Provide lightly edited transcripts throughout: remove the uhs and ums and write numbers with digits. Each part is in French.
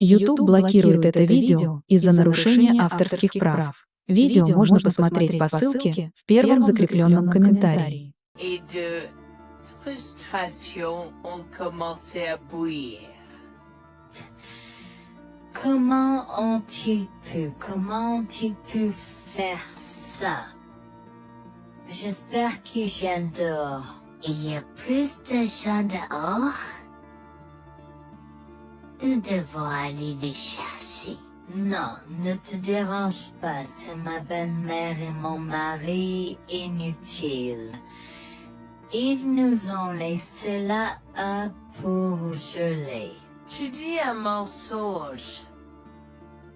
YouTube блокирует это видео из-за нарушения авторских прав. Видео можно посмотреть по ссылке в первом закрепленном комментарии. Et de frustration ont commencé à bouillir. Comment ont-ils pu faire ça? J'espère qu'ils viennent dehors. Il y a plus de gens dehors? Nous devons aller les chercher. Non, ne te dérange pas, c'est ma belle-mère et mon mari inutiles. Ils nous ont laissé là pour geler. Tu dis un mensonge.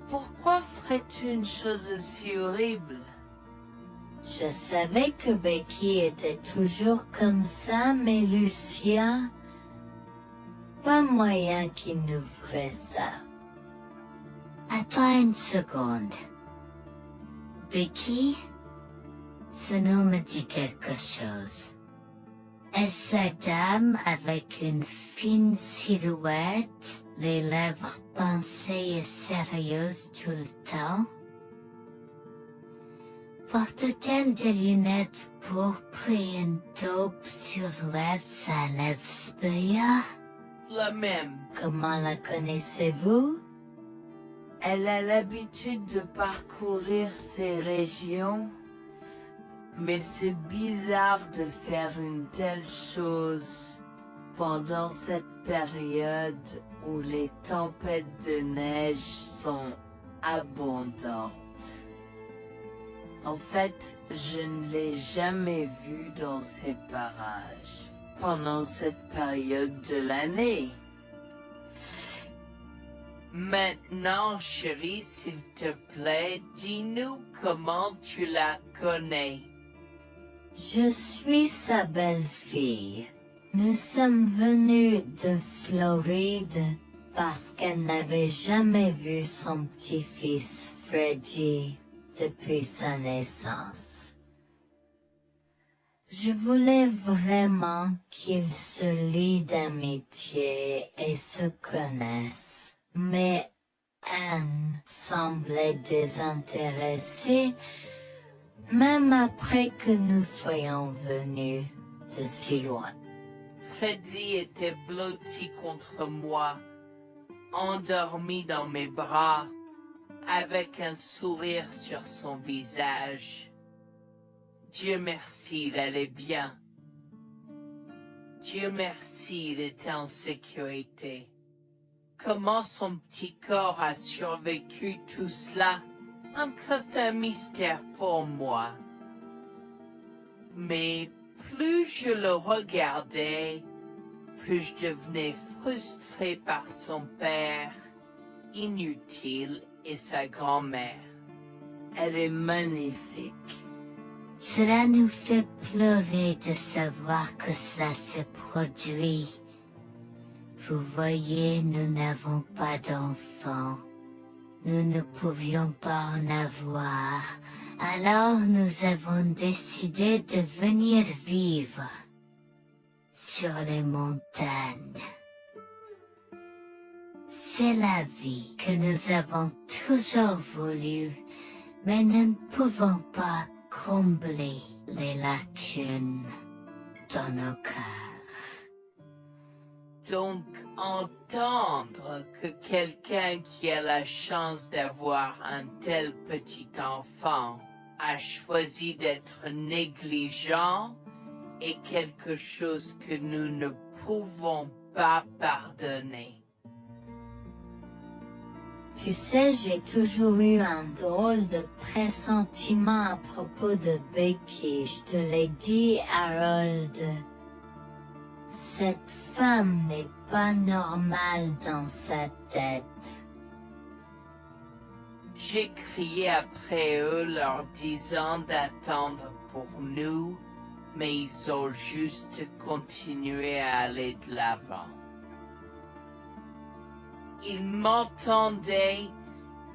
Pourquoi ferais-tu une chose si horrible? Je savais que Becky était toujours comme ça, mais Lucien, pas moyen qu'il nous ferait ça. Attends une seconde. Becky, ce nom me dit quelque chose. Est-ce la dame avec une fine silhouette, les lèvres pincées et sérieuses tout le temps? Porte-t-elle des lunettes pourpres et une taupe sur l'aide sa lèvre spéa? La même. Comment la connaissez-vous? Elle a l'habitude de parcourir ces régions, mais c'est bizarre de faire une telle chose pendant cette période où les tempêtes de neige sont abondantes. En fait, je ne l'ai jamais vue dans ces parages pendant cette période de l'année. Maintenant, chérie, s'il te plaît, dis-nous comment tu la connais. Je suis sa belle-fille. Nous sommes venus de Floride parce qu'elle n'avait jamais vu son petit-fils Freddy depuis sa naissance. Je voulais vraiment qu'ils se lient d'amitié et se connaissent. Mais Anne semblait désintéressée, même après que nous soyons venus de si loin. Freddy était blotti contre moi, endormi dans mes bras, avec un sourire sur son visage. Dieu merci, il allait bien. Dieu merci, il était en sécurité. Comment son petit corps a survécu tout cela? Encore un mystère pour moi. Mais plus je le regardais, plus je devenais frustré par son père, inutile, et sa grand-mère. Elle est magnifique. Cela nous fait pleurer de savoir que cela s'est produit. Vous voyez, nous n'avons pas d'enfants. Nous ne pouvions pas en avoir. Alors nous avons décidé de venir vivre sur les montagnes. C'est la vie que nous avons toujours voulu, mais nous ne pouvons pas combler les lacunes dans nos cœurs. Donc, entendre que quelqu'un qui a la chance d'avoir un tel petit enfant a choisi d'être négligent est quelque chose que nous ne pouvons pas pardonner. Tu sais, j'ai toujours eu un drôle de pressentiment à propos de Becky, je te l'ai dit, Harold. Cette femme n'est pas normale dans sa tête. J'ai crié après eux leur disant d'attendre pour nous, mais ils ont juste continué à aller de l'avant. Ils m'entendaient,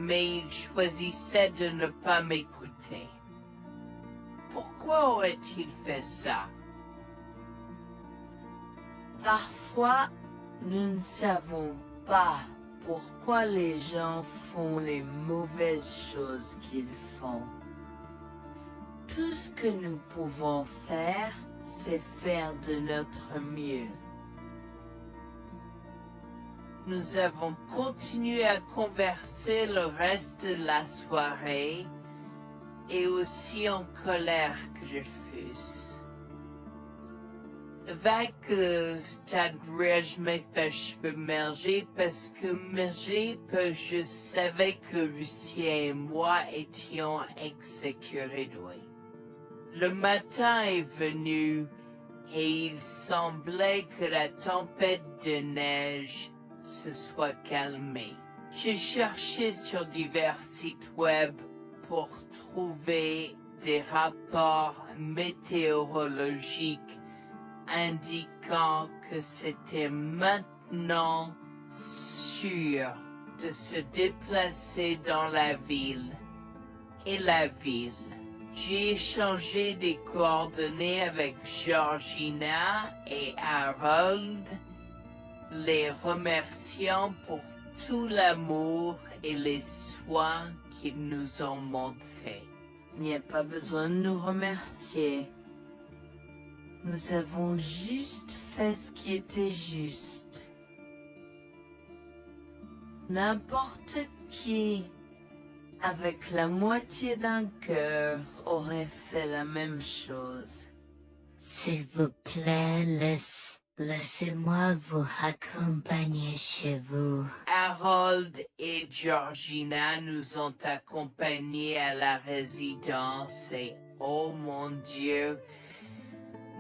mais ils choisissaient de ne pas m'écouter. Pourquoi aurait-il fait ça? Parfois, nous ne savons pas pourquoi les gens font les mauvaises choses qu'ils font. Tout ce que nous pouvons faire, c'est faire de notre mieux. Nous avons continué à converser le reste de la soirée, et aussi en colère que je fusse. Avec stade je m'ai fait cheveux merger parce que je savais que Lucien et moi étions exécutés. Le matin est venu et il semblait que la tempête de neige se soit calmée. J'ai cherché sur divers sites web pour trouver des rapports météorologiques indiquant que c'était maintenant sûr de se déplacer dans la ville. Et la ville. J'ai échangé des coordonnées avec Georgina et Harold, les remerciant pour tout l'amour et les soins qu'ils nous ont montrés. Il n'y a pas besoin de nous remercier. Nous avons juste fait ce qui était juste. N'importe qui, avec la moitié d'un cœur, aurait fait la même chose. S'il vous plaît, laissez-moi vous accompagner chez vous. Harold et Georgina nous ont accompagnés à la résidence et, oh mon Dieu,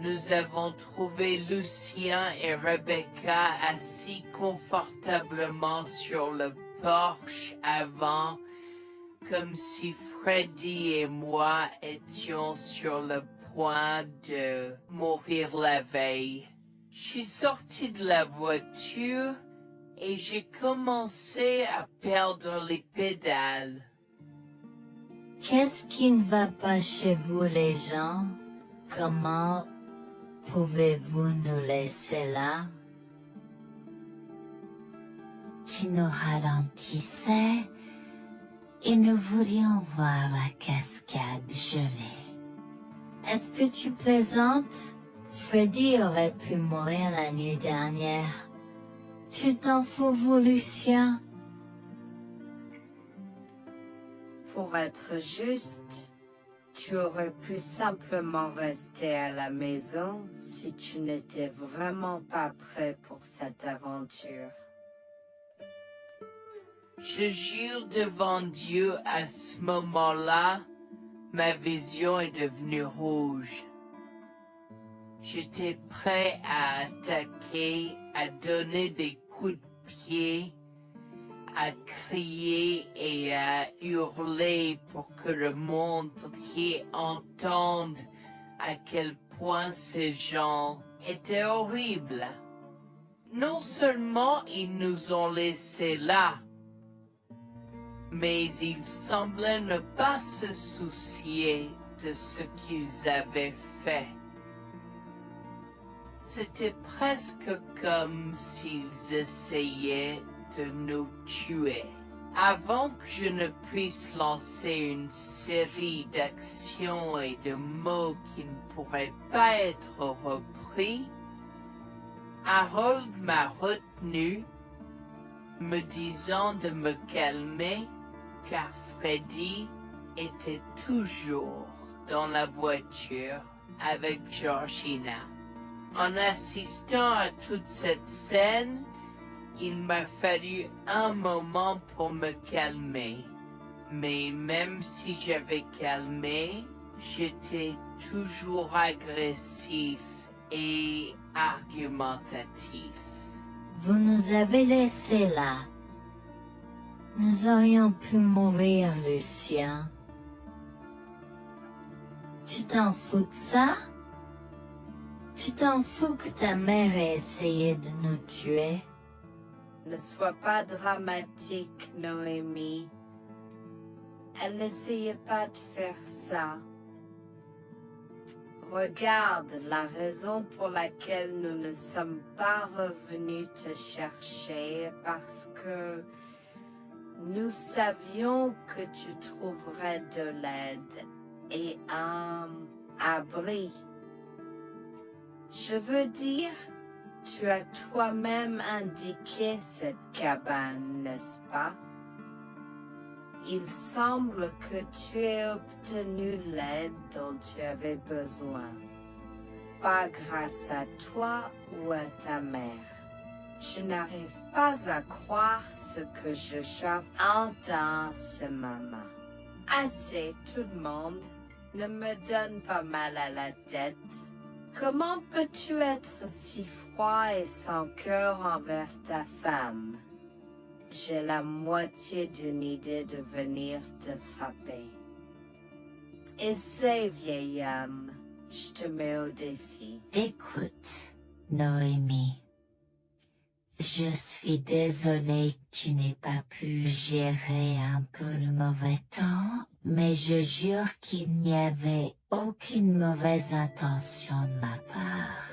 nous avons trouvé Lucien et Rebecca assis confortablement sur le porche avant, comme si Freddy et moi étions sur le point de mourir la veille. Je suis sorti de la voiture et j'ai commencé à perdre les pédales. Qu'est-ce qui ne va pas chez vous, les gens? Comment pouvez-vous nous laisser là? Tu nous ralentissais et nous voulions voir la cascade gelée. Est-ce que tu plaisantes? Freddy aurait pu mourir la nuit dernière. Tu t'en fous, vous, Lucien? Pour être juste, tu aurais pu simplement rester à la maison si tu n'étais vraiment pas prêt pour cette aventure. Je jure devant Dieu, à ce moment-là, ma vision est devenue rouge. J'étais prêt à attaquer, à donner des coups de pied, à crier et à hurler pour que le monde entier entende à quel point ces gens étaient horribles. Non seulement ils nous ont laissés là, mais ils semblaient ne pas se soucier de ce qu'ils avaient fait. C'était presque comme s'ils essayaient de nous tuer. Avant que je ne puisse lancer une série d'actions et de mots qui ne pourraient pas être repris, Harold m'a retenu, me disant de me calmer, car Freddy était toujours dans la voiture avec Georgina. En assistant à toute cette scène, il m'a fallu un moment pour me calmer. Mais même si j'avais calmé, j'étais toujours agressif et argumentatif. Vous nous avez laissés là. Nous aurions pu mourir, Lucien. Tu t'en fous de ça? Tu t'en fous que ta mère ait essayé de nous tuer? Ne sois pas dramatique, Noémie. Elle n'essayait pas de faire ça. Regarde la raison pour laquelle nous ne sommes pas revenus te chercher parce que nous savions que tu trouverais de l'aide et un abri. Je veux dire, tu as toi-même indiqué cette cabane, n'est-ce pas? Il semble que tu aies obtenu l'aide dont tu avais besoin. Pas grâce à toi ou à ta mère. Je n'arrive pas à croire ce que j'entends ce moment. Assez, tout le monde. Ne me donne pas mal à la tête. Comment peux-tu être si froid et sans cœur envers ta femme? J'ai la moitié d'une idée de venir te frapper. Essaie, vieil homme. Je te mets au défi. Écoute, Noémie. Je suis désolée que tu n'aies pas pu gérer un peu le mauvais temps, mais je jure qu'il n'y avait aucune mauvaise intention de ma part.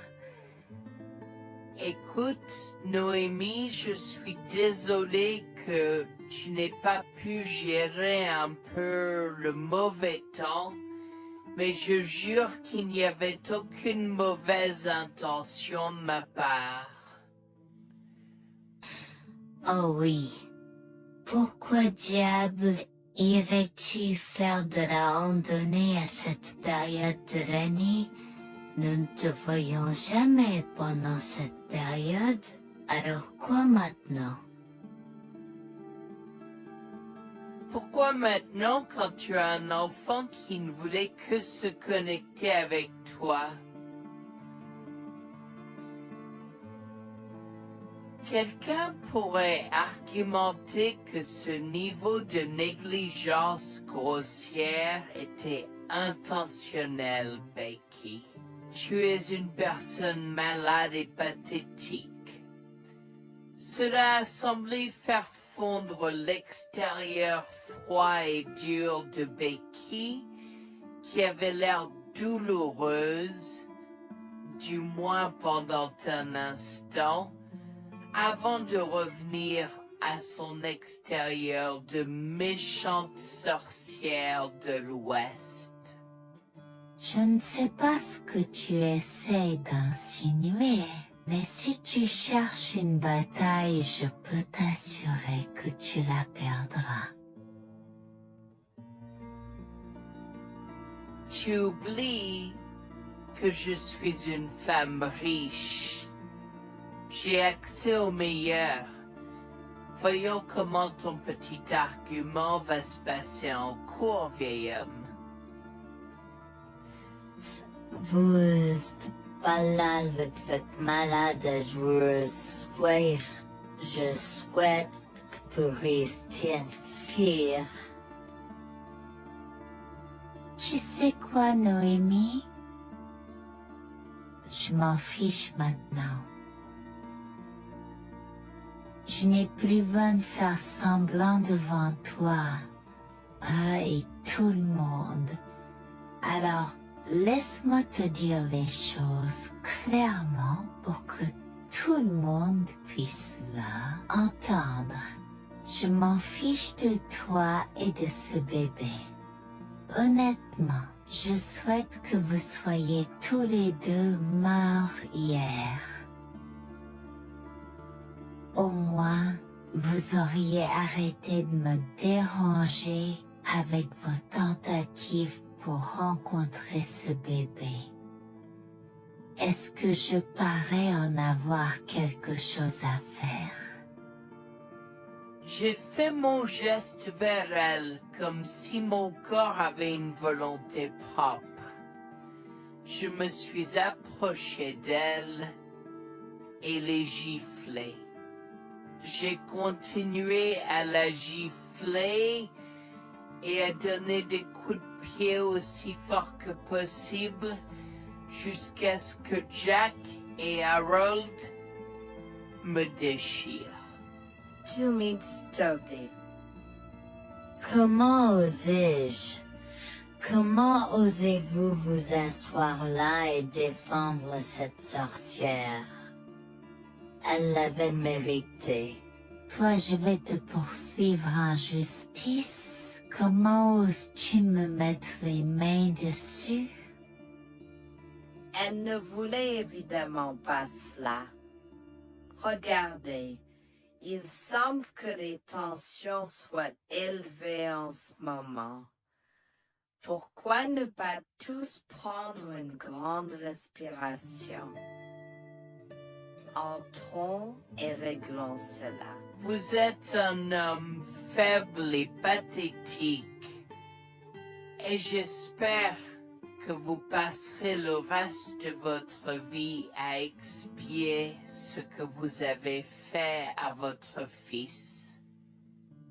Écoute, Noémie, je suis désolé que tu n'aies pas pu gérer un peu le mauvais temps, mais je jure qu'il n'y avait aucune mauvaise intention de ma part. Oh oui. Pourquoi diable irais-tu faire de la randonnée à cette période de l'année? Nous ne te voyons jamais pendant cette période, alors quoi maintenant? Pourquoi maintenant quand tu as un enfant qui ne voulait que se connecter avec toi? Quelqu'un pourrait argumenter que ce niveau de négligence grossière était intentionnel, Becky. Tu es une personne malade et pathétique. Cela a semblé faire fondre l'extérieur froid et dur de Becky, qui avait l'air douloureuse, du moins pendant un instant, avant de revenir à son extérieur de méchante sorcière de l'Ouest. Je ne sais pas ce que tu essaies d'insinuer, mais si tu cherches une bataille, je peux t'assurer que tu la perdras. Tu oublies que je suis une femme riche. J'ai accès au meilleur. Voyons comment ton petit argument va se passer en cours, vieil homme. Vous êtes pas avec votre malade joueuse. Je souhaite que vous restiez fiers. Tu sais quoi, Noémie? Je m'en fiche maintenant. Je n'ai plus besoin de faire semblant devant toi et tout le monde. Alors, laisse-moi te dire les choses clairement pour que tout le monde puisse entendre. Je m'en fiche de toi et de ce bébé. Honnêtement, je souhaite que vous soyez tous les deux morts hier. Au moins, vous auriez arrêté de me déranger avec vos tentatives pour rencontrer ce bébé. Est-ce que je parais en avoir quelque chose à faire? J'ai fait mon geste vers elle comme si mon corps avait une volonté propre. Je me suis approché d'elle et l'ai giflée. J'ai continué à la gifler et à donner des coups de pied aussi fort que possible jusqu'à ce que Jack et Harold me déchirent. Tu m'as stoppé. Comment osais-je? Comment osez-vous vous asseoir là et défendre cette sorcière? Elle l'avait mérité. Toi, je vais te poursuivre en justice. Comment oses-tu me mettre les mains dessus? Elle ne voulait évidemment pas cela. Regardez, il semble que les tensions soient élevées en ce moment. Pourquoi ne pas tous prendre une grande respiration? Entrons et réglons cela. Vous êtes un homme faible et pathétique, et j'espère que vous passerez le reste de votre vie à expier ce que vous avez fait à votre fils.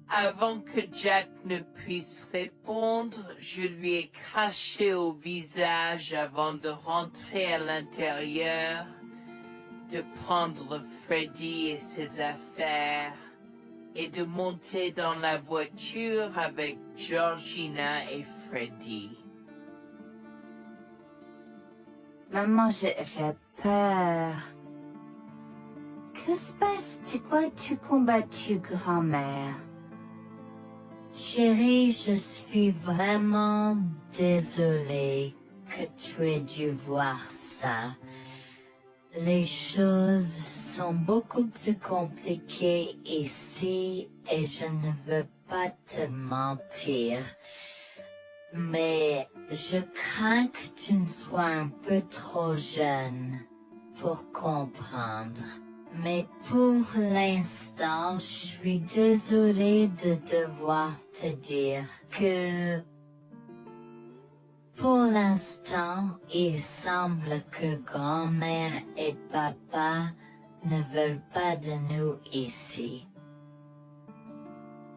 Avant que Jack ne puisse répondre, je lui ai craché au visage avant de rentrer à l'intérieur, de prendre Freddy et ses affaires, et de monter dans la voiture avec Georgina et Freddy. Maman, j'ai peur. Que se passe-t-il? Pourquoi tu combattu, grand-mère? Chérie, je suis vraiment désolée que tu aies dû voir ça. Les choses sont beaucoup plus compliquées ici et je ne veux pas te mentir. Mais je crains que tu ne sois un peu trop jeune pour comprendre. Mais pour l'instant, je suis désolée de devoir te dire que pour l'instant, il semble que grand-mère et papa ne veulent pas de nous ici.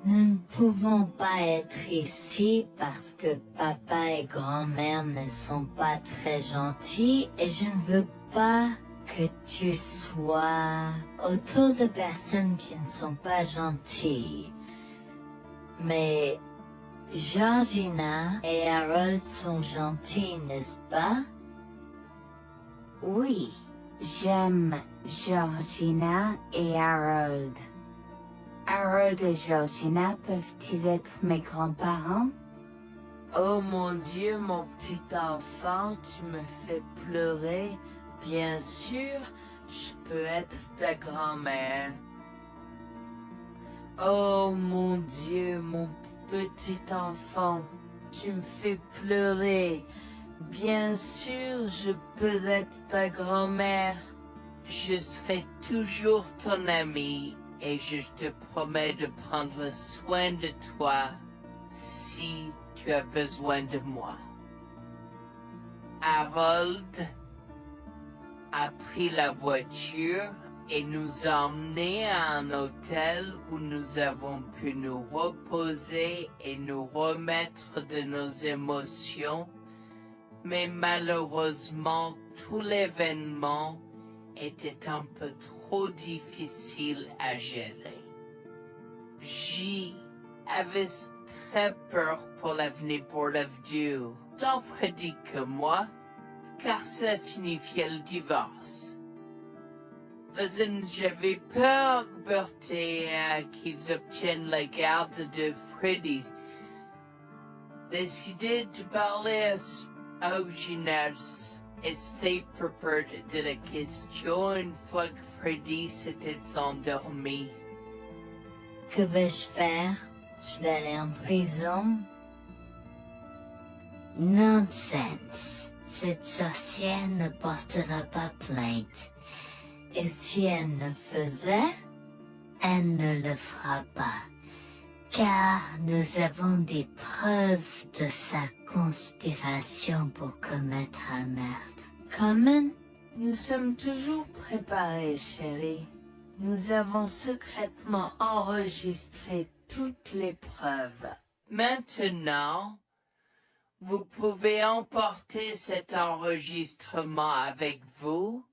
Nous ne pouvons pas être ici parce que papa et grand-mère ne sont pas très gentils et je ne veux pas que tu sois autour de personnes qui ne sont pas gentilles. Mais Georgina et Harold sont gentils, n'est-ce pas? Oui, j'aime Georgina et Harold. Harold et Georgina peuvent-ils être mes grands-parents? Oh mon Dieu, mon petit enfant, tu me fais pleurer. Bien sûr, je peux être ta grand-mère. Oh mon Dieu, mon petit enfant, tu me fais pleurer. Bien sûr, je peux être ta grand-mère. Je serai toujours ton ami et je te promets de prendre soin de toi si tu as besoin de moi. Harold a pris la voiture et nous a emmenés à un hôtel où nous avons pu nous reposer et nous remettre de nos émotions, mais malheureusement tout l'événement était un peu trop difficile à gérer. J'y avais très peur pour l'avenir pour Dieu, tant Freddy que moi, car cela signifiait le divorce. Mais j'avais peur, Bertie, qu'ils obtiennent la garde de Freddy. Décidé de parler au gymnase et s'est préparé de la question une fois que Freddy s'était endormi. Que vais-je faire? Je vais aller en prison? Nonsense! Cette sorcière ne portera pas plainte. Et si elle le faisait, elle ne le fera pas. Car nous avons des preuves de sa conspiration pour commettre un meurtre. Comment? Nous sommes toujours préparés, chérie. Nous avons secrètement enregistré toutes les preuves. Maintenant, vous pouvez emporter cet enregistrement avec vous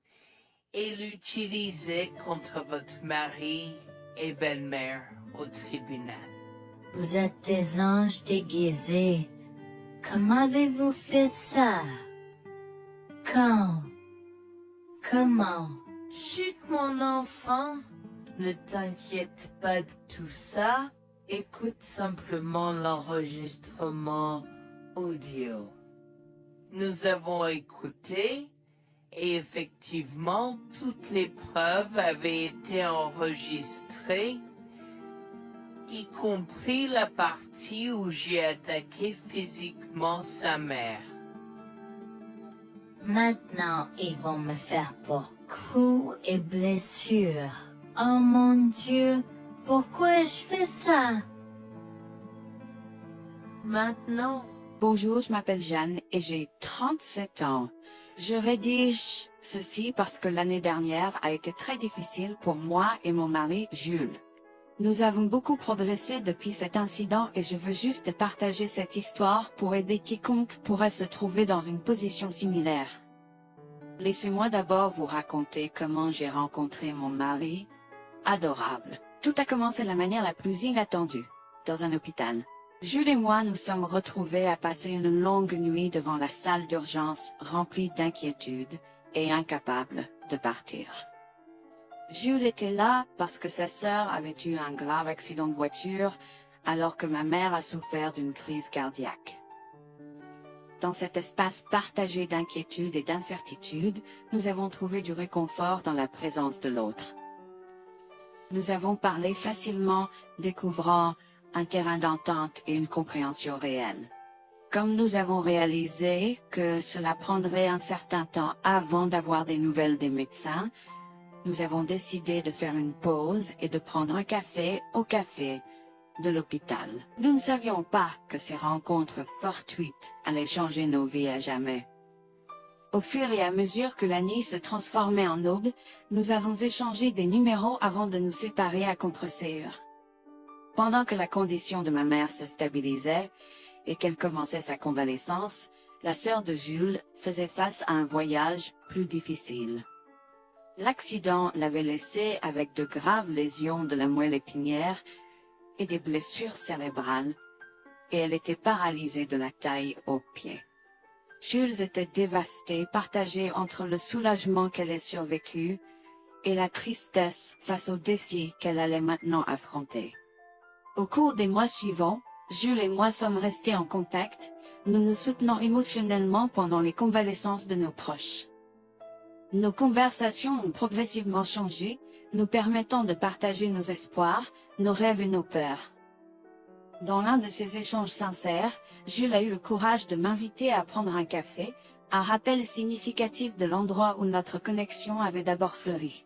et l'utiliser contre votre mari et belle-mère au tribunal. Vous êtes des anges déguisés. Comment avez-vous fait ça? Quand? Comment? Chut, mon enfant, ne t'inquiète pas de tout ça. Écoute simplement l'enregistrement audio. Nous avons écouté et effectivement toutes les preuves avaient été enregistrées, y compris la partie où j'ai attaqué physiquement sa mère. Maintenant, ils vont me faire pour coups et blessures. Oh mon Dieu, pourquoi je fais ça? Maintenant, Bonjour, je m'appelle Jeanne et j'ai 37 ans. Je rédige ceci parce que l'année dernière a été très difficile pour moi et mon mari Jules. Nous avons beaucoup progressé depuis cet incident et je veux juste partager cette histoire pour aider quiconque pourrait se trouver dans une position similaire. Laissez-moi d'abord vous raconter comment j'ai rencontré mon mari, adorable. Tout a commencé de la manière la plus inattendue, dans un hôpital. Jules et moi nous sommes retrouvés à passer une longue nuit devant la salle d'urgence remplie d'inquiétude et incapables de partir. Jules était là parce que sa sœur avait eu un grave accident de voiture alors que ma mère a souffert d'une crise cardiaque. Dans cet espace partagé d'inquiétude et d'incertitude, nous avons trouvé du réconfort dans la présence de l'autre. Nous avons parlé facilement, découvrant un terrain d'entente et une compréhension réelle. Comme nous avons réalisé que cela prendrait un certain temps avant d'avoir des nouvelles des médecins, nous avons décidé de faire une pause et de prendre un café au café de l'hôpital. Nous ne savions pas que ces rencontres fortuites allaient changer nos vies à jamais. Au fur et à mesure que la nuit se transformait en aube, nous avons échangé des numéros avant de nous séparer à contre-séance. Pendant que la condition de ma mère se stabilisait et qu'elle commençait sa convalescence, la sœur de Jules faisait face à un voyage plus difficile. L'accident l'avait laissée avec de graves lésions de la moelle épinière et des blessures cérébrales, et elle était paralysée de la taille aux pieds. Jules était dévasté, partagé entre le soulagement qu'elle ait survécu et la tristesse face aux défis qu'elle allait maintenant affronter. Au cours des mois suivants, Jules et moi sommes restés en contact, nous nous soutenons émotionnellement pendant les convalescences de nos proches. Nos conversations ont progressivement changé, nous permettant de partager nos espoirs, nos rêves et nos peurs. Dans l'un de ces échanges sincères, Jules a eu le courage de m'inviter à prendre un café, un rappel significatif de l'endroit où notre connexion avait d'abord fleuri.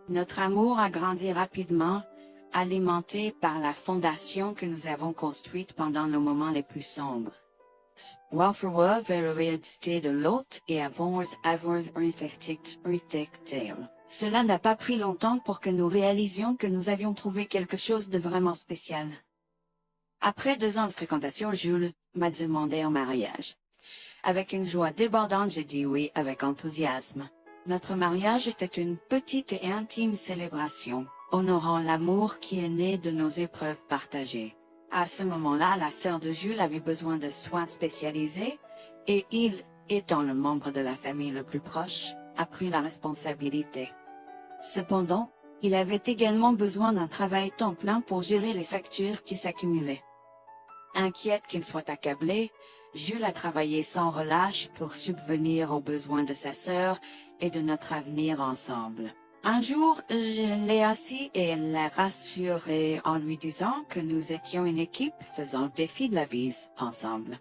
Notre amour a grandi rapidement, alimenté par la fondation que nous avons construite pendant nos moments les plus sombres. Welfare vers la réalité de l'autre et avons avoir un. Cela n'a pas pris longtemps pour que nous réalisions que nous avions trouvé quelque chose de vraiment spécial. Après 2 ans de fréquentation, Jules m'a demandé en mariage. Avec une joie débordante, j'ai dit oui avec enthousiasme. Notre mariage était une petite et intime célébration, honorant l'amour qui est né de nos épreuves partagées. À ce moment-là, la sœur de Jules avait besoin de soins spécialisés, et il, étant le membre de la famille le plus proche, a pris la responsabilité. Cependant, il avait également besoin d'un travail temps plein pour gérer les factures qui s'accumulaient. Inquiète qu'il soit accablé, Jules a travaillé sans relâche pour subvenir aux besoins de sa sœur et de notre avenir ensemble. Un jour, je l'ai assis et l'ai rassuré en lui disant que nous étions une équipe faisant le défi de la vie ensemble.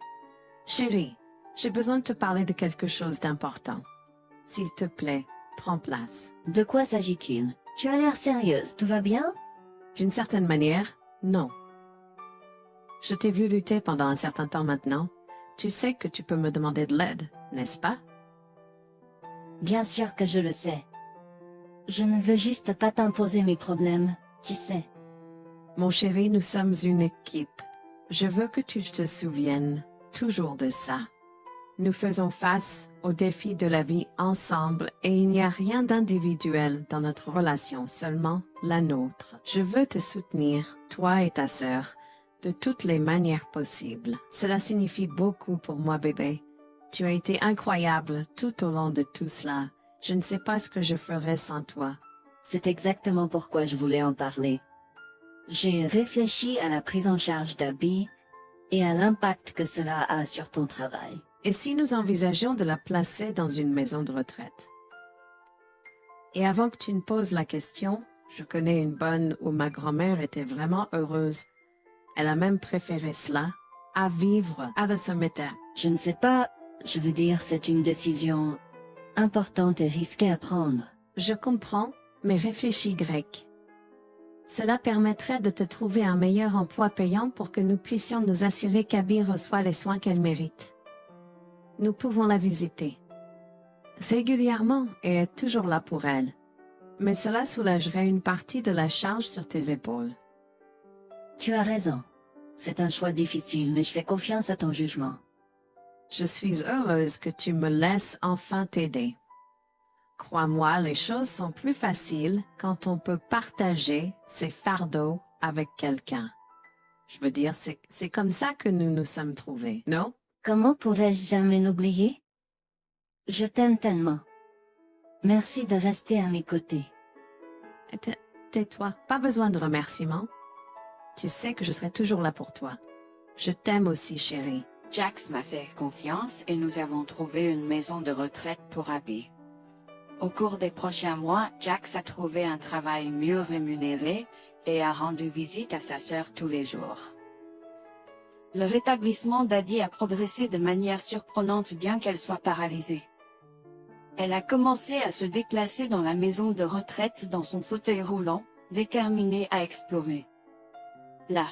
Chérie, j'ai besoin de te parler de quelque chose d'important. S'il te plaît, prends place. De quoi s'agit-il? Tu as l'air sérieuse, tout va bien? D'une certaine manière, non. Je t'ai vu lutter pendant un certain temps maintenant. Tu sais que tu peux me demander de l'aide, n'est-ce pas? Bien sûr que je le sais. Je ne veux juste pas t'imposer mes problèmes, tu sais. Mon chéri, nous sommes une équipe. Je veux que tu te souviennes toujours de ça. Nous faisons face aux défis de la vie ensemble et il n'y a rien d'individuel dans notre relation, seulement la nôtre. Je veux te soutenir, toi et ta sœur, de toutes les manières possibles. Cela signifie beaucoup pour moi, bébé. Tu as été incroyable tout au long de tout cela. Je ne sais pas ce que je ferais sans toi. C'est exactement pourquoi je voulais en parler. J'ai réfléchi à la prise en charge d'Abby et à l'impact que cela a sur ton travail. Et si nous envisageons de la placer dans une maison de retraite? Et avant que tu ne poses la question, je connais une bonne où ma grand-mère était vraiment heureuse. Elle a même préféré cela à vivre avec sa mère. Je ne sais pas, je veux dire, c'est une décision importante et risquée à prendre. Je comprends, mais réfléchis, Greg. Cela permettrait de te trouver un meilleur emploi payant pour que nous puissions nous assurer qu'Abby reçoit les soins qu'elle mérite. Nous pouvons la visiter régulièrement et être toujours là pour elle. Mais cela soulagerait une partie de la charge sur tes épaules. Tu as raison. C'est un choix difficile, mais je fais confiance à ton jugement. Je suis heureuse que tu me laisses enfin t'aider. Crois-moi, les choses sont plus faciles quand on peut partager ses fardeaux avec quelqu'un. Je veux dire, c'est comme ça que nous nous sommes trouvés, non? Comment pourrais-je jamais l'oublier? Je t'aime tellement. Merci de rester à mes côtés. Tais-toi, pas besoin de remerciements. Tu sais que je serai toujours là pour toi. Je t'aime aussi, chérie. Jax m'a fait confiance et nous avons trouvé une maison de retraite pour Abby. Au cours des prochains mois, Jax a trouvé un travail mieux rémunéré et a rendu visite à sa sœur tous les jours. Le rétablissement d'Abby a progressé de manière surprenante bien qu'elle soit paralysée. Elle a commencé à se déplacer dans la maison de retraite dans son fauteuil roulant, déterminée à explorer. La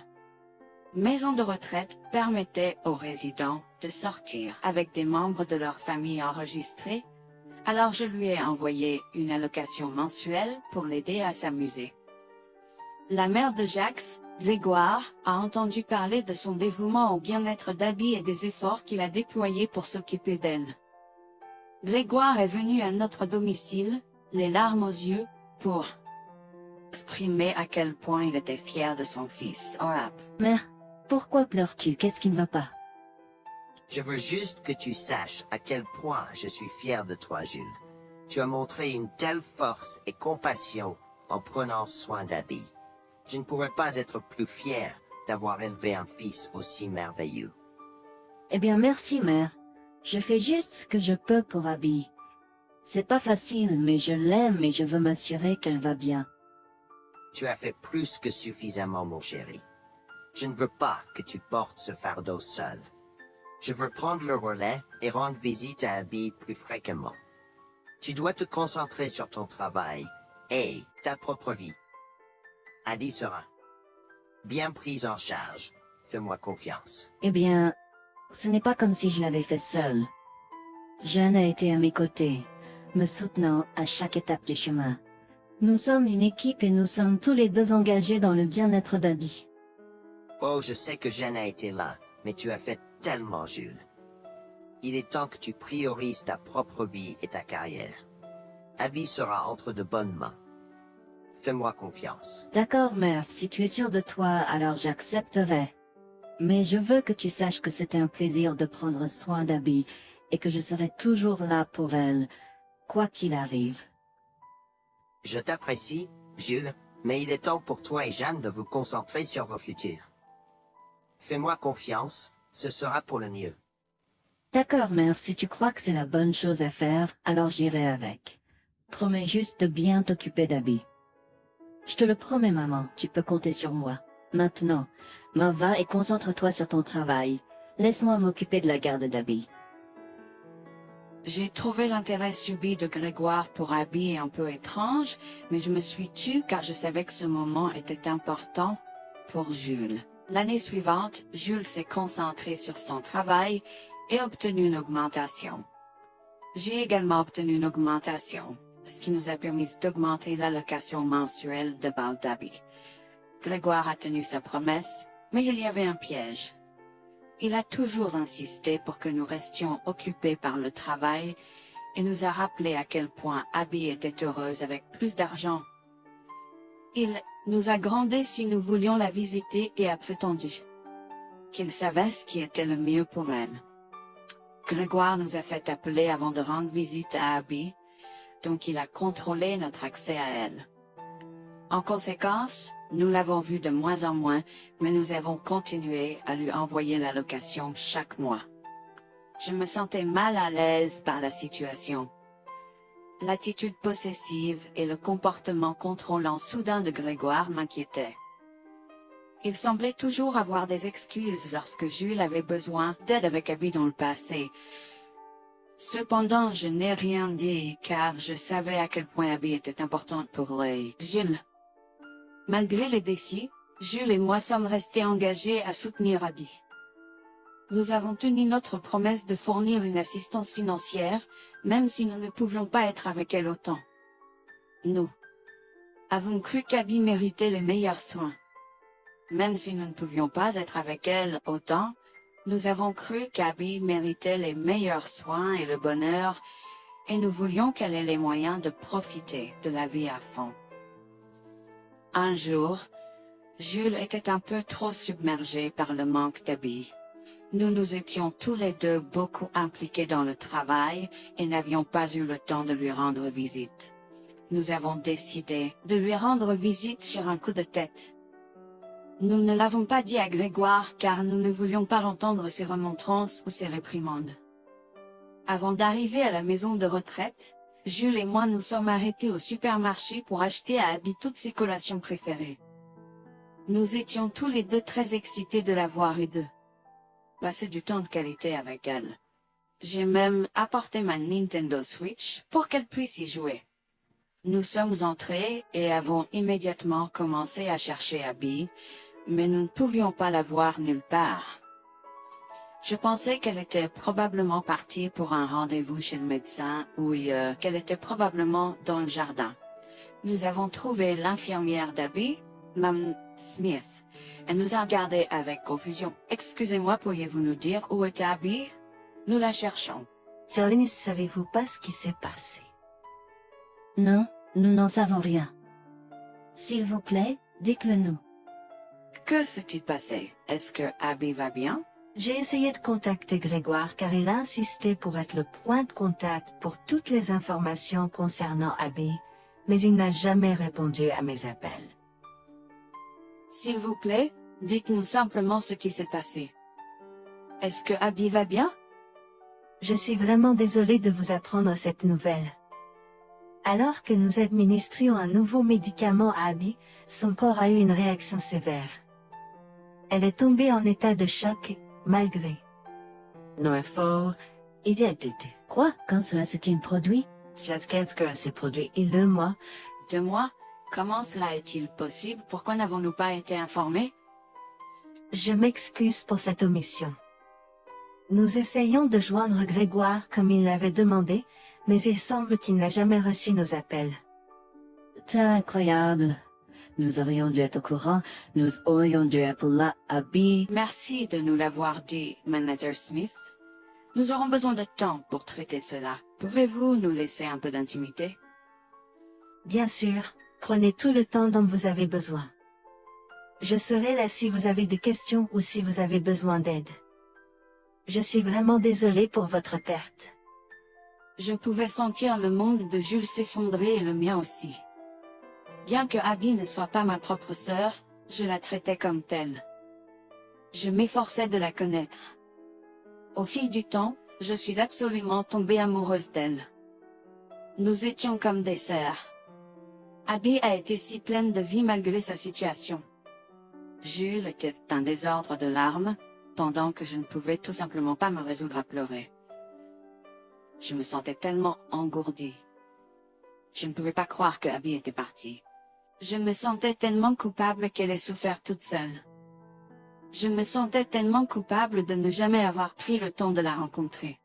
maison de retraite permettait aux résidents de sortir avec des membres de leur famille enregistrés, alors je lui ai envoyé une allocation mensuelle pour l'aider à s'amuser. La mère de Jax, Grégoire, a entendu parler de son dévouement au bien-être d'Abby et des efforts qu'il a déployés pour s'occuper d'elle. Grégoire est venu à notre domicile, les larmes aux yeux, pour exprimer à quel point il était fier de son fils. Mère, pourquoi pleures-tu? Qu'est-ce qui ne va pas? Je veux juste que tu saches à quel point je suis fier de toi, Jules. Tu as montré une telle force et compassion en prenant soin d'Abby. Je ne pourrais pas être plus fier d'avoir élevé un fils aussi merveilleux. Eh bien, merci, mère. Je fais juste ce que je peux pour Abby. C'est pas facile, mais je l'aime et je veux m'assurer qu'elle va bien. Tu as fait plus que suffisamment, mon chéri. Je ne veux pas que tu portes ce fardeau seul. Je veux prendre le relais et rendre visite à Abby plus fréquemment. Tu dois te concentrer sur ton travail et ta propre vie. Abby sera bien prise en charge. Fais-moi confiance. Eh bien, ce n'est pas comme si je l'avais fait seule. Jeanne a été à mes côtés, me soutenant à chaque étape du chemin. Nous sommes une équipe et nous sommes tous les deux engagés dans le bien-être d'Abby. Oh, je sais que Jeanne a été là, mais tu as fait tellement, Jules. Il est temps que tu priorises ta propre vie et ta carrière. Abby sera entre de bonnes mains. Fais-moi confiance. D'accord, mère, si tu es sûre de toi, alors j'accepterai. Mais je veux que tu saches que c'était un plaisir de prendre soin d'Abby et que je serai toujours là pour elle, quoi qu'il arrive. Je t'apprécie, Jules, mais il est temps pour toi et Jeanne de vous concentrer sur vos futurs. Fais-moi confiance, ce sera pour le mieux. D'accord, mère, si tu crois que c'est la bonne chose à faire, alors j'irai avec. Promets juste de bien t'occuper d'Abby. Je te le promets, maman, tu peux compter sur moi. Maintenant, m'en va et concentre-toi sur ton travail. Laisse-moi m'occuper de la garde d'Abby. J'ai trouvé l'intérêt subi de Grégoire pour Abby un peu étrange, mais je me suis tue car je savais que ce moment était important pour Jules. L'année suivante, Jules s'est concentré sur son travail et obtenu une augmentation. J'ai également obtenu une augmentation, ce qui nous a permis d'augmenter l'allocation mensuelle de base d'Abby. Grégoire a tenu sa promesse, mais il y avait un piège. Il a toujours insisté pour que nous restions occupés par le travail et nous a rappelé à quel point Abby était heureuse avec plus d'argent. Il nous a grondé si nous voulions la visiter et a prétendu qu'il savait ce qui était le mieux pour elle. Grégoire nous a fait appeler avant de rendre visite à Abby, donc il a contrôlé notre accès à elle. En conséquence, nous l'avons vue de moins en moins, mais nous avons continué à lui envoyer la location chaque mois. Je me sentais mal à l'aise par la situation. L'attitude possessive et le comportement contrôlant soudain de Grégoire m'inquiétaient. Il semblait toujours avoir des excuses lorsque Jules avait besoin d'aide avec Abby dans le passé. Cependant, je n'ai rien dit car je savais à quel point Abby était importante pour Jules. Malgré les défis, Jules et moi sommes restés engagés à soutenir Abby. Nous avons tenu notre promesse de fournir une assistance financière, même si nous ne pouvions pas être avec elle autant. Nous avons cru qu'Abby méritait les meilleurs soins. Même si nous ne pouvions pas être avec elle autant, nous avons cru qu'Abby méritait les meilleurs soins et le bonheur, et nous voulions qu'elle ait les moyens de profiter de la vie à fond. Un jour, Jules était un peu trop submergé par le manque d'Abby. Nous nous étions tous les deux beaucoup impliqués dans le travail et n'avions pas eu le temps de lui rendre visite. Nous avons décidé de lui rendre visite sur un coup de tête. Nous ne l'avons pas dit à Grégoire car nous ne voulions pas entendre ses remontrances ou ses réprimandes. Avant d'arriver à la maison de retraite, Jules et moi nous sommes arrêtés au supermarché pour acheter à Abby toutes ses collations préférées. Nous étions tous les deux très excités de la voir et de passer du temps de qualité avec elle. J'ai même apporté ma Nintendo Switch pour qu'elle puisse y jouer. Nous sommes entrés et avons immédiatement commencé à chercher Abby, mais nous ne pouvions pas la voir nulle part. Je pensais qu'elle était probablement partie pour un rendez-vous chez le médecin ou qu'elle était probablement dans le jardin. Nous avons trouvé l'infirmière d'Abby, Mme Smith. Elle nous a regardés avec confusion. « Excusez-moi, pourriez-vous nous dire où est Abby? Nous la cherchons. » Charlie, ne savez-vous pas ce qui s'est passé? Non, nous n'en savons rien. S'il vous plaît, dites-le nous. Que s'est-il passé? Est-ce que Abby va bien? J'ai essayé de contacter Grégoire car il a insisté pour être le point de contact pour toutes les informations concernant Abby, mais il n'a jamais répondu à mes appels. S'il vous plaît, dites-nous simplement ce qui s'est passé. Est-ce que Abby va bien? Je suis vraiment désolée de vous apprendre cette nouvelle. Alors que nous administrions un nouveau médicament à Abby, son corps a eu une réaction sévère. Elle est tombée en état de choc, malgré nos efforts et d'aide. Quoi? Quand cela s'est-il produit? Cela s'est produit il y a 2 mois. 2 mois? Comment cela est-il possible? Pourquoi n'avons-nous pas été informés? Je m'excuse pour cette omission. Nous essayons de joindre Grégoire comme il l'avait demandé, mais il semble qu'il n'a jamais reçu nos appels. C'est incroyable. Nous aurions dû être au courant, nous aurions dû appeler Abby. Merci de nous l'avoir dit, Manager Smith. Nous aurons besoin de temps pour traiter cela. Pouvez-vous nous laisser un peu d'intimité? Bien sûr, prenez tout le temps dont vous avez besoin. Je serai là si vous avez des questions ou si vous avez besoin d'aide. Je suis vraiment désolée pour votre perte. Je pouvais sentir le monde de Jules s'effondrer et le mien aussi. Bien que Abby ne soit pas ma propre sœur, je la traitais comme telle. Je m'efforçais de la connaître. Au fil du temps, je suis absolument tombée amoureuse d'elle. Nous étions comme des sœurs. Abby a été si pleine de vie malgré sa situation. Jules était un désordre de larmes, pendant que je ne pouvais tout simplement pas me résoudre à pleurer. Je me sentais tellement engourdie. Je ne pouvais pas croire que Abby était partie. Je me sentais tellement coupable qu'elle ait souffert toute seule. Je me sentais tellement coupable de ne jamais avoir pris le temps de la rencontrer.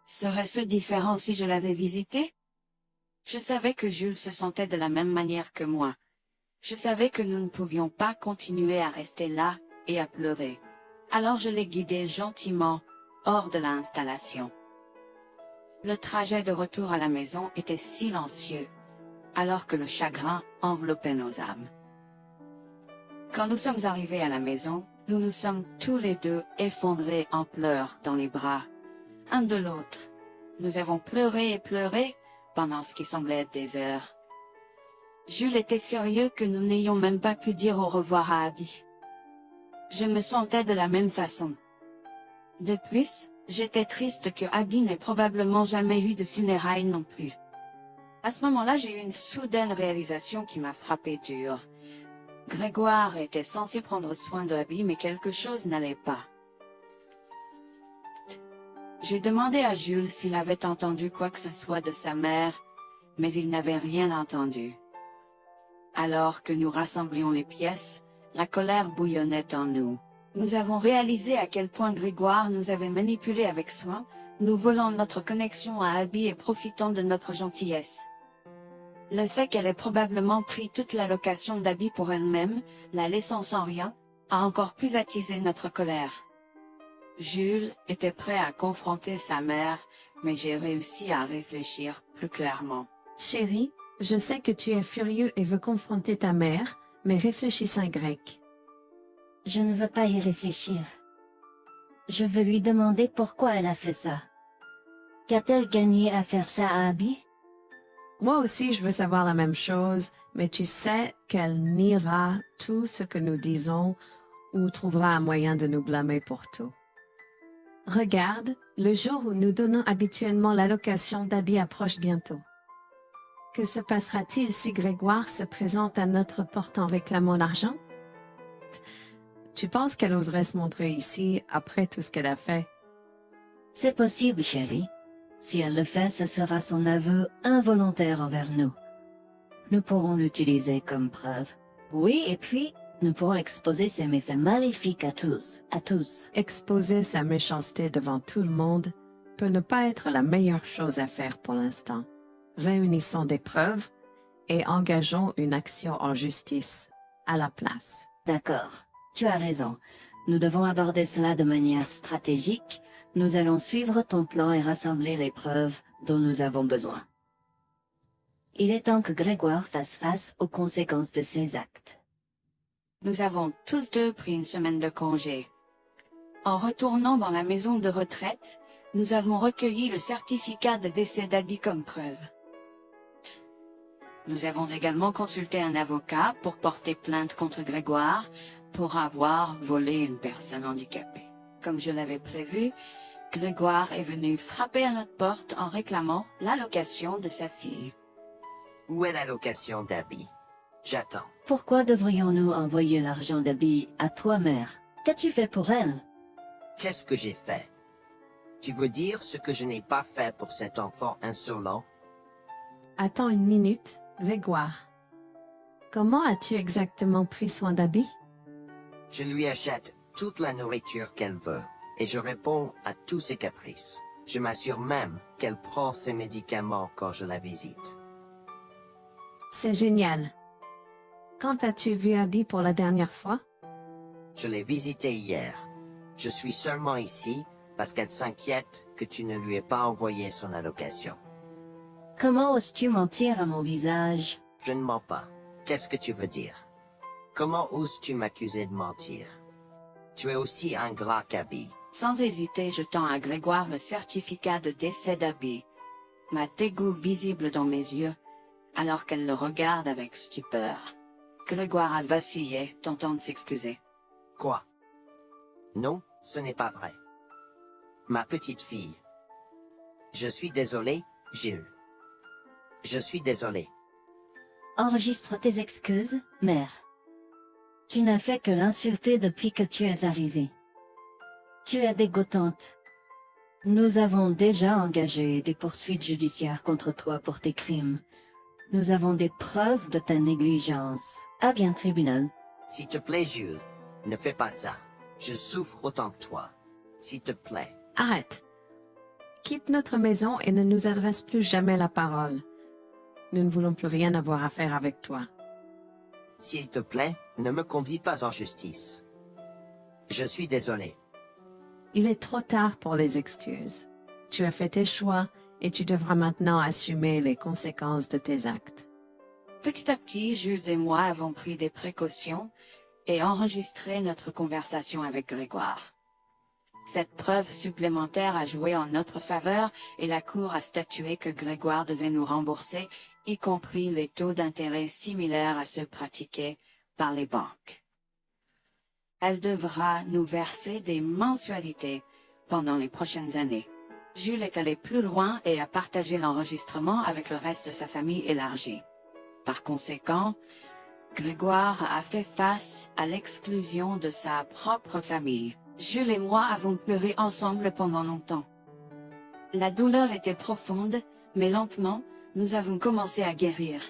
Serait-ce différent si je l'avais visitée? Je savais que Jules se sentait de la même manière que moi. Je savais que nous ne pouvions pas continuer à rester là et à pleurer. Alors je l'ai guidée gentiment hors de l'installation. Le trajet de retour à la maison était silencieux, alors que le chagrin enveloppait nos âmes. Quand nous sommes arrivés à la maison, Nous nous sommes tous les deux effondrés en pleurs dans les bras, un de l'autre. Nous avons pleuré et pleuré pendant ce qui semblait être des heures. Jules était furieux que nous n'ayons même pas pu dire au revoir à Abby. Je me sentais de la même façon. De plus, j'étais triste que Abby n'ait probablement jamais eu de funérailles non plus. À ce moment-là, j'ai eu une soudaine réalisation qui m'a frappé dur. Grégoire était censé prendre soin de Abby, mais quelque chose n'allait pas. J'ai demandé à Jules s'il avait entendu quoi que ce soit de sa mère, mais il n'avait rien entendu. Alors que nous rassemblions les pièces, la colère bouillonnait en nous. Nous avons réalisé à quel point Grégoire nous avait manipulés avec soin, nous volant notre connexion à Abby et profitant de notre gentillesse. Le fait qu'elle ait probablement pris toute l'allocation d'Abby pour elle-même, la laissant sans rien, a encore plus attisé notre colère. Jules était prêt à confronter sa mère, mais j'ai réussi à réfléchir plus clairement. Chérie, je sais que tu es furieux et veux confronter ta mère, mais réfléchis en grec. Je ne veux pas y réfléchir. Je veux lui demander pourquoi elle a fait ça. Qu'a-t-elle gagné à faire ça à Abby? Moi aussi, je veux savoir la même chose, mais tu sais qu'elle niera tout ce que nous disons ou trouvera un moyen de nous blâmer pour tout. Regarde, le jour où nous donnons habituellement l'allocation d'Abby approche bientôt. Que se passera-t-il si Grégoire se présente à notre porte en réclamant l'argent? Tu penses qu'elle oserait se montrer ici après tout ce qu'elle a fait? C'est possible, chérie. Si elle le fait, ce sera son aveu involontaire envers nous. Nous pourrons l'utiliser comme preuve. Oui, et puis, nous pourrons exposer ses méfaits maléfiques à tous. Exposer sa méchanceté devant tout le monde peut ne pas être la meilleure chose à faire pour l'instant. Réunissons des preuves et engageons une action en justice à la place. D'accord, tu as raison. Nous devons aborder cela de manière stratégique. Nous allons suivre ton plan et rassembler les preuves dont nous avons besoin. Il est temps que Grégoire fasse face aux conséquences de ses actes. Nous avons tous deux pris une semaine de congé. En retournant dans la maison de retraite, nous avons recueilli le certificat de décès d'Abby comme preuve. Nous avons également consulté un avocat pour porter plainte contre Grégoire pour avoir volé une personne handicapée. Comme je l'avais prévu, Grégoire est venu frapper à notre porte en réclamant l'allocation de sa fille. Où est l'allocation d'Abby? J'attends. Pourquoi devrions-nous envoyer l'argent d'Abby à toi, mère? Qu'as-tu fait pour elle? Qu'est-ce que j'ai fait? Tu veux dire ce que je n'ai pas fait pour cet enfant insolent? Attends une minute, Grégoire. Comment as-tu exactement pris soin d'Abby? Je lui achète toute la nourriture qu'elle veut, et je réponds à tous ses caprices. Je m'assure même qu'elle prend ses médicaments quand je la visite. C'est génial. Quand as-tu vu Abby pour la dernière fois? Je l'ai visitée hier. Je suis seulement ici parce qu'elle s'inquiète que tu ne lui aies pas envoyé son allocation. Comment oses-tu mentir à mon visage? Je ne mens pas. Qu'est-ce que tu veux dire? Comment oses-tu m'accuser de mentir? Tu es aussi ingrat qu'Abby. Sans hésiter, je tends à Grégoire le certificat de décès d'Abby, ma dégoût visible dans mes yeux, alors qu'elle le regarde avec stupeur. Grégoire a vacillé, tentant de s'excuser. Quoi? Non, ce n'est pas vrai. Ma petite fille. Je suis désolé, Jules. Je suis désolé. Enregistre tes excuses, mère. Tu n'as fait que l'insulter depuis que tu es arrivée. Tu es dégoûtante. Nous avons déjà engagé des poursuites judiciaires contre toi pour tes crimes. Nous avons des preuves de ta négligence. À bien, tribunal. S'il te plaît, Jules, ne fais pas ça. Je souffre autant que toi. S'il te plaît. Arrête. Quitte notre maison et ne nous adresse plus jamais la parole. Nous ne voulons plus rien avoir à faire avec toi. S'il te plaît, ne me conduis pas en justice. Je suis désolé. Il est trop tard pour les excuses. Tu as fait tes choix et tu devras maintenant assumer les conséquences de tes actes. Petit à petit, Jules et moi avons pris des précautions et enregistré notre conversation avec Grégoire. Cette preuve supplémentaire a joué en notre faveur et la Cour a statué que Grégoire devait nous rembourser, y compris les taux d'intérêt similaires à ceux pratiqués par les banques. Elle devra nous verser des mensualités pendant les prochaines années. Jules est allé plus loin et a partagé l'enregistrement avec le reste de sa famille élargie. Par conséquent, Grégoire a fait face à l'exclusion de sa propre famille. Jules et moi avons pleuré ensemble pendant longtemps. La douleur était profonde, mais lentement, nous avons commencé à guérir.